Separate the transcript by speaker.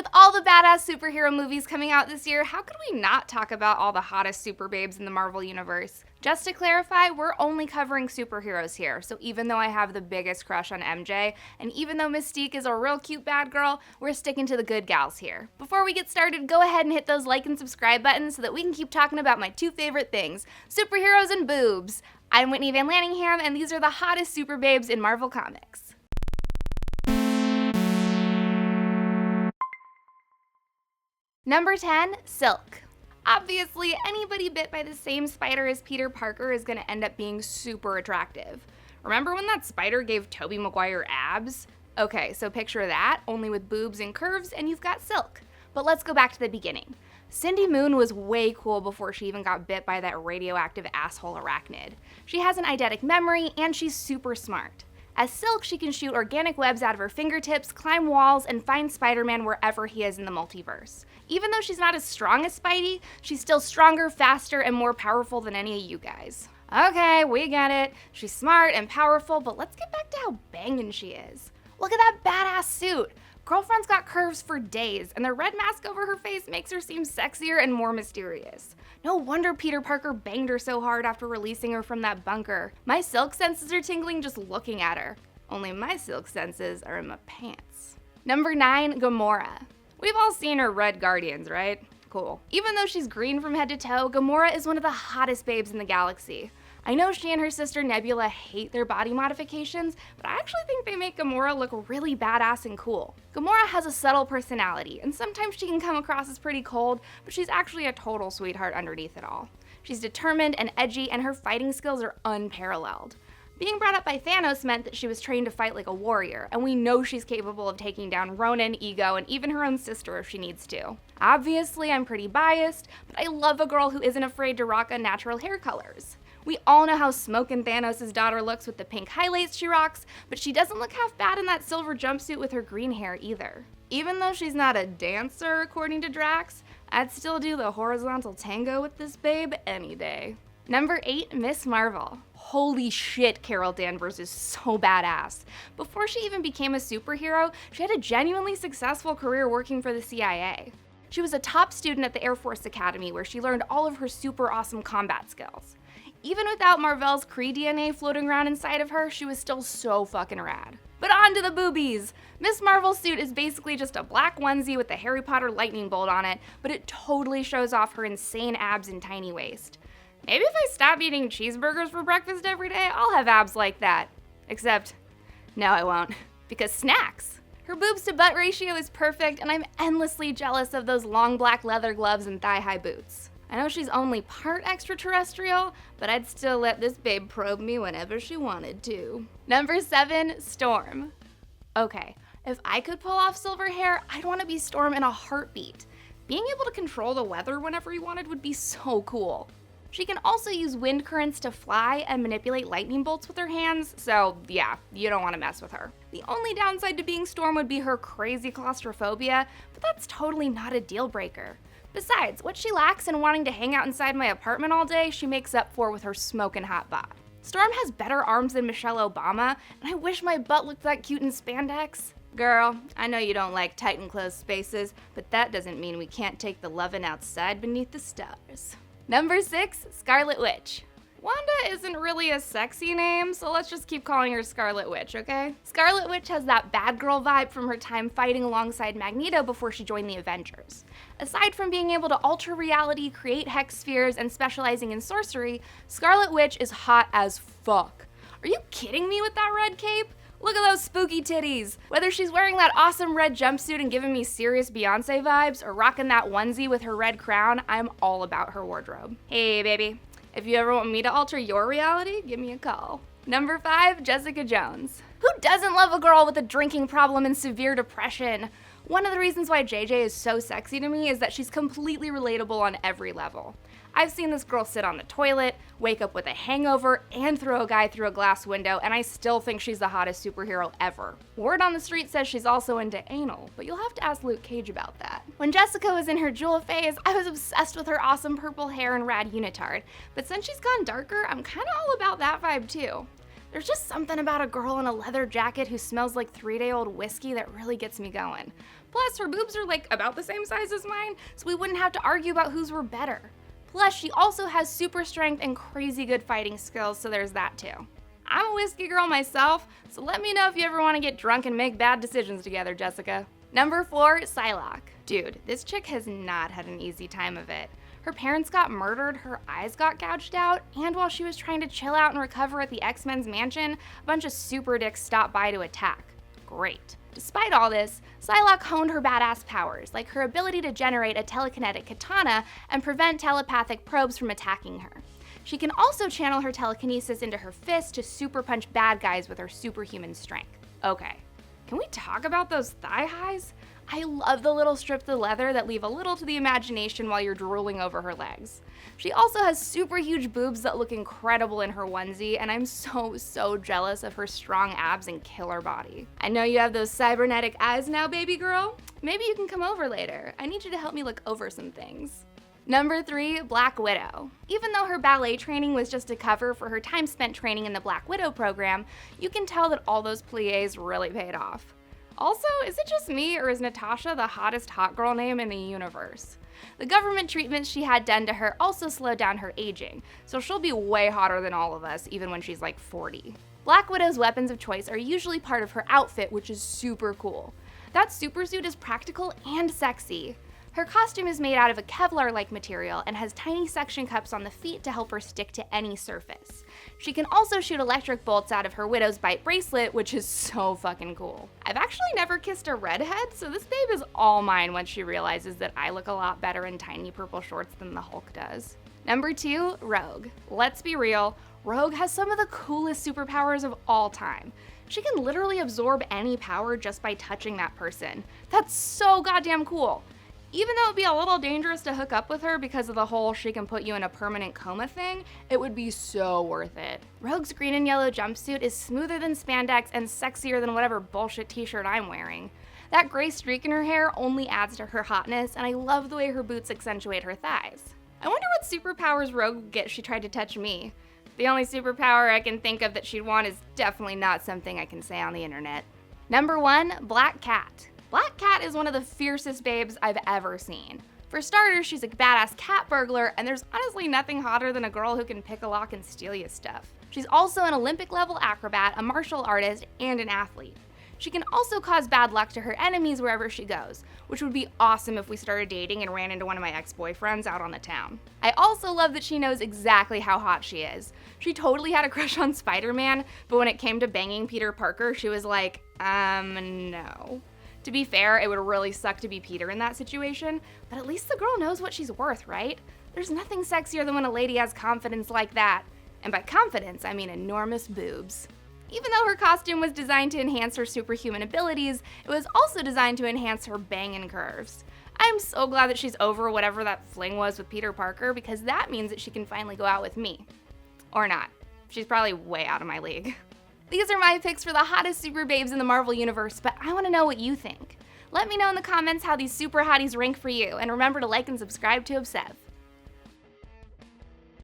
Speaker 1: With all the badass superhero movies coming out this year, how could we not talk about all the hottest super babes in the Marvel Universe? Just to clarify, we're only covering superheroes here, so even though I have the biggest crush on MJ, and even though Mystique is a real cute bad girl, we're sticking to the good gals here. Before we get started, go ahead and hit those like and subscribe buttons so that we can keep talking about my two favorite things, superheroes and boobs. I'm Whitney Van Lanningham, and these are the hottest super babes in Marvel Comics. Number 10, Silk. Obviously, anybody bit by the same spider as Peter Parker is going to end up being super attractive. Remember when that spider gave Tobey Maguire abs? Okay, so picture that, only with boobs and curves, and you've got Silk. But let's go back to the beginning. Cindy Moon was way cool before she even got bit by that radioactive asshole arachnid. She has an eidetic memory, and she's super smart. As Silk, she can shoot organic webs out of her fingertips, climb walls, and find Spider-Man wherever he is in the multiverse. Even though she's not as strong as Spidey, she's still stronger, faster, and more powerful than any of you guys. Okay, we get it. She's smart and powerful, but let's get back to how bangin' she is. Look at that badass suit. Girlfriend's got curves for days, and the red mask over her face makes her seem sexier and more mysterious. No wonder Peter Parker banged her so hard after releasing her from that bunker. My silk senses are tingling just looking at her. Only my silk senses are in my pants. Number 9, Gamora. We've all seen her Red Guardians, right? Cool. Even though she's green from head to toe, Gamora is one of the hottest babes in the galaxy. I know she and her sister Nebula hate their body modifications, but I actually think they make Gamora look really badass and cool. Gamora has a subtle personality, and sometimes she can come across as pretty cold, but she's actually a total sweetheart underneath it all. She's determined and edgy, and her fighting skills are unparalleled. Being brought up by Thanos meant that she was trained to fight like a warrior, and we know she's capable of taking down Ronan, Ego, and even her own sister if she needs to. Obviously, I'm pretty biased, but I love a girl who isn't afraid to rock unnatural hair colors. We all know how smokin' Thanos' daughter looks with the pink highlights she rocks, but she doesn't look half bad in that silver jumpsuit with her green hair either. Even though she's not a dancer, according to Drax, I'd still do the horizontal tango with this babe any day. Number 8, Miss Marvel. Holy shit, Carol Danvers is so badass. Before she even became a superhero, she had a genuinely successful career working for the CIA. She was a top student at the Air Force Academy where she learned all of her super awesome combat skills. Even without Marvel's Kree DNA floating around inside of her, she was still so fucking rad. But on to the boobies! Miss Marvel's suit is basically just a black onesie with a Harry Potter lightning bolt on it, but it totally shows off her insane abs and tiny waist. Maybe if I stop eating cheeseburgers for breakfast every day, I'll have abs like that. Except, no I won't, because snacks! Her boobs to butt ratio is perfect, and I'm endlessly jealous of those long black leather gloves and thigh-high boots. I know she's only part extraterrestrial, but I'd still let this babe probe me whenever she wanted to. Number 7, Storm. Okay, if I could pull off silver hair, I'd want to be Storm in a heartbeat. Being able to control the weather whenever you wanted would be so cool. She can also use wind currents to fly and manipulate lightning bolts with her hands, so yeah, you don't want to mess with her. The only downside to being Storm would be her crazy claustrophobia, but that's totally not a deal breaker. Besides, what she lacks in wanting to hang out inside my apartment all day, she makes up for with her smoking hot bod. Storm has better arms than Michelle Obama, and I wish my butt looked that cute in spandex. Girl, I know you don't like tight and closed spaces, but that doesn't mean we can't take the lovin' outside beneath the stars. Number 6, Scarlet Witch. Wanda isn't really a sexy name, so let's just keep calling her Scarlet Witch, okay? Scarlet Witch has that bad girl vibe from her time fighting alongside Magneto before she joined the Avengers. Aside from being able to alter reality, create hex spheres, and specializing in sorcery, Scarlet Witch is hot as fuck. Are you kidding me with that red cape? Look at those spooky titties! Whether she's wearing that awesome red jumpsuit and giving me serious Beyonce vibes, or rocking that onesie with her red crown, I'm all about her wardrobe. Hey baby, if you ever want me to alter your reality, give me a call. Number 5, Jessica Jones. Who doesn't love a girl with a drinking problem and severe depression? One of the reasons why JJ is so sexy to me is that she's completely relatable on every level. I've seen this girl sit on the toilet, wake up with a hangover, and throw a guy through a glass window, and I still think she's the hottest superhero ever. Word on the street says she's also into anal, but you'll have to ask Luke Cage about that. When Jessica was in her Jewel phase, I was obsessed with her awesome purple hair and rad unitard, but since she's gone darker, I'm kinda all about that vibe too. There's just something about a girl in a leather jacket who smells like 3-day-old whiskey that really gets me going. Plus, her boobs are like about the same size as mine, so we wouldn't have to argue about whose were better. Plus, she also has super strength and crazy good fighting skills, so there's that too. I'm a whiskey girl myself, so let me know if you ever want to get drunk and make bad decisions together, Jessica. Number 4, Psylocke. Dude, this chick has not had an easy time of it. Her parents got murdered, her eyes got gouged out, and while she was trying to chill out and recover at the X-Men's mansion, a bunch of super dicks stopped by to attack. Great. Despite all this, Psylocke honed her badass powers, like her ability to generate a telekinetic katana and prevent telepathic probes from attacking her. She can also channel her telekinesis into her fist to super punch bad guys with her superhuman strength. Okay, can we talk about those thigh highs? I love the little strips of leather that leave a little to the imagination while you're drooling over her legs. She also has super huge boobs that look incredible in her onesie, and I'm so jealous of her strong abs and killer body. I know you have those cybernetic eyes now, baby girl. Maybe you can come over later. I need you to help me look over some things. Number 3, Black Widow. Even though her ballet training was just a cover for her time spent training in the Black Widow program, you can tell that all those pliés really paid off. Also, is it just me, or is Natasha the hottest hot girl name in the universe? The government treatments she had done to her also slowed down her aging, so she'll be way hotter than all of us, even when she's like 40. Black Widow's weapons of choice are usually part of her outfit, which is super cool. That supersuit is practical and sexy. Her costume is made out of a Kevlar-like material and has tiny suction cups on the feet to help her stick to any surface. She can also shoot electric bolts out of her Widow's Bite bracelet, which is so fucking cool. I've actually never kissed a redhead, so this babe is all mine once she realizes that I look a lot better in tiny purple shorts than the Hulk does. Number 2, Rogue. Let's be real, Rogue has some of the coolest superpowers of all time. She can literally absorb any power just by touching that person. That's so goddamn cool. Even though it'd be a little dangerous to hook up with her because of the whole she can put you in a permanent coma thing, it would be so worth it. Rogue's green and yellow jumpsuit is smoother than spandex and sexier than whatever bullshit t-shirt I'm wearing. That gray streak in her hair only adds to her hotness, and I love the way her boots accentuate her thighs. I wonder what superpowers Rogue would get if she tried to touch me. The only superpower I can think of that she'd want is definitely not something I can say on the internet. Number 1, Black Cat. Black Cat is one of the fiercest babes I've ever seen. For starters, she's a badass cat burglar, and there's honestly nothing hotter than a girl who can pick a lock and steal you stuff. She's also an Olympic-level acrobat, a martial artist, and an athlete. She can also cause bad luck to her enemies wherever she goes, which would be awesome if we started dating and ran into one of my ex-boyfriends out on the town. I also love that she knows exactly how hot she is. She totally had a crush on Spider-Man, but when it came to banging Peter Parker, she was like, no. To be fair, it would really suck to be Peter in that situation, but at least the girl knows what she's worth, right? There's nothing sexier than when a lady has confidence like that. And by confidence, I mean enormous boobs. Even though her costume was designed to enhance her superhuman abilities, it was also designed to enhance her bangin' curves. I'm so glad that she's over whatever that fling was with Peter Parker, because that means that she can finally go out with me. Or not. She's probably way out of my league. These are my picks for the hottest super babes in the Marvel Universe, but I want to know what you think. Let me know in the comments how these super hotties rank for you, and remember to like and subscribe to Obsev.